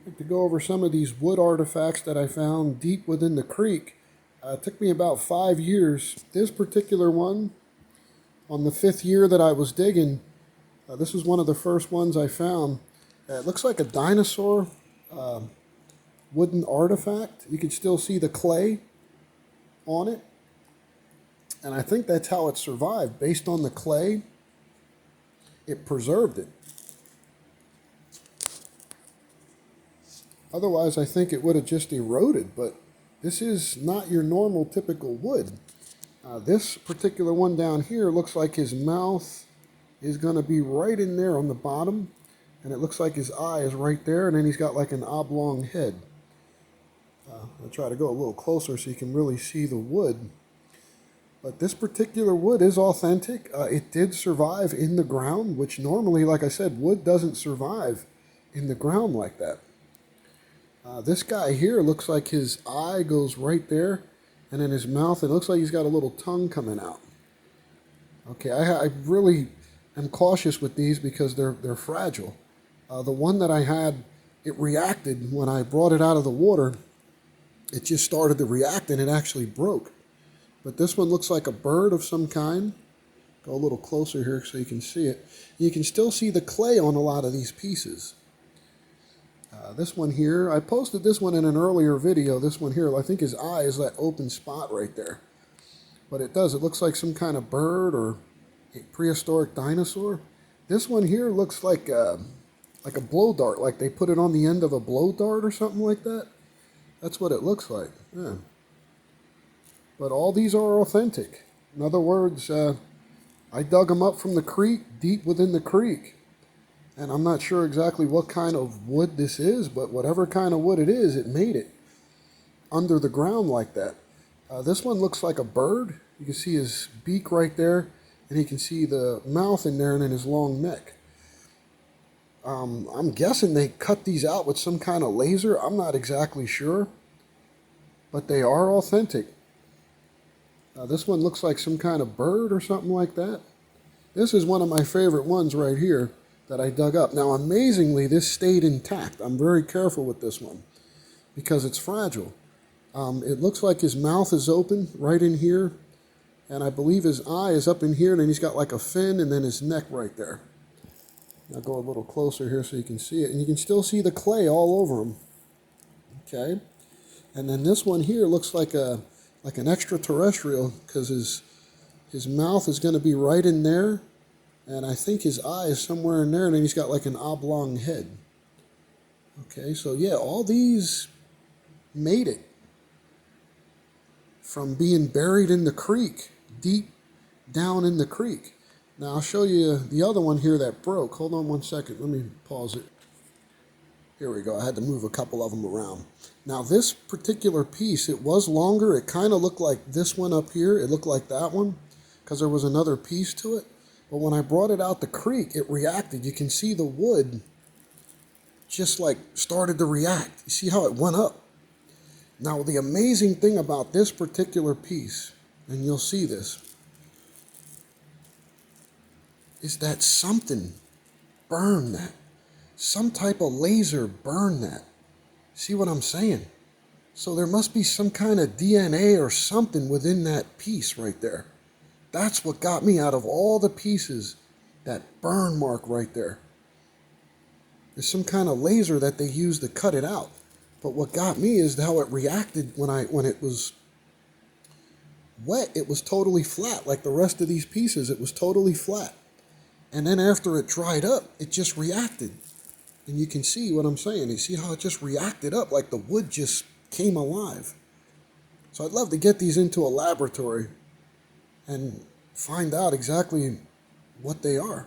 To go over some of these wood artifacts that I found deep within the creek. It took me about 5 years. This particular one, on the 5th year that I was digging, this was one of the first ones I found. It looks like a dinosaur wooden artifact. You can still see the clay on it. And I think that's how it survived. Based on the clay, it preserved it. Otherwise, I think it would have just eroded, but this is not your normal typical wood. This particular one down here looks like his mouth is going to be right in there on the bottom, and it looks like his eye is right there, and then he's got like an oblong head. I'll try to go a little closer so you can really see the wood. But this particular wood is authentic. It did survive in the ground, which normally, like I said, wood doesn't survive in the ground like that. This guy here looks like his eye goes right there, and in his mouth it looks like he's got a little tongue coming out. Okay, I really am cautious with these because they're fragile. The one that I had, it reacted when I brought it out of the water. It just started to react and it actually broke. But this one looks like a bird of some kind. Go a little closer here so you can see it. You can still see the clay on a lot of these pieces. This one here, I posted this one in an earlier video. This one here, I think his eye is that open spot right there. But it looks like some kind of bird or a prehistoric dinosaur. This one here looks like a blow dart, like they put it on the end of a blow dart or something like that. That's what it looks like. Yeah. But all these are authentic. In other words, I dug them up from the creek, deep within the creek. And I'm not sure exactly what kind of wood this is, but whatever kind of wood it is, it made it under the ground like that. This one looks like a bird. You can see his beak right there, and you can see the mouth in there and then his long neck. I'm guessing they cut these out with some kind of laser. I'm not exactly sure, but they are authentic. This one looks like some kind of bird or something like that. This is one of my favorite ones right here that I dug up. Now, amazingly, this stayed intact. I'm very careful with this one because it's fragile. It looks like his mouth is open right in here, and I believe his eye is up in here, and then he's got like a fin, and then his neck right there. I'll go a little closer here so you can see it, and you can still see the clay all over him. Okay, and then this one here looks like an extraterrestrial because his mouth is going to be right in there. And I think his eye is somewhere in there, and then he's got like an oblong head. Okay, so yeah, all these made it from being buried in the creek, deep down in the creek. Now I'll show you the other one here that broke. Hold on one second, let me pause it. Here we go, I had to move a couple of them around. Now this particular piece, it was longer. It kind of looked like this one up here. It looked like that one because there was another piece to it. But when I brought it out the creek, it reacted. You can see the wood just like started to react. You see how it went up? Now, the amazing thing about this particular piece, and you'll see this, is that something burned that. Some type of laser burned that. See what I'm saying? So there must be some kind of DNA or something within that piece right there. That's what got me out of all the pieces, that burn mark right there. There's some kind of laser that they used to cut it out. But what got me is how it reacted when it was wet. It was totally flat, like the rest of these pieces. It was totally flat. And then after it dried up, it just reacted. And you can see what I'm saying. You see how it just reacted up, like the wood just came alive. So I'd love to get these into a laboratory and find out exactly what they are.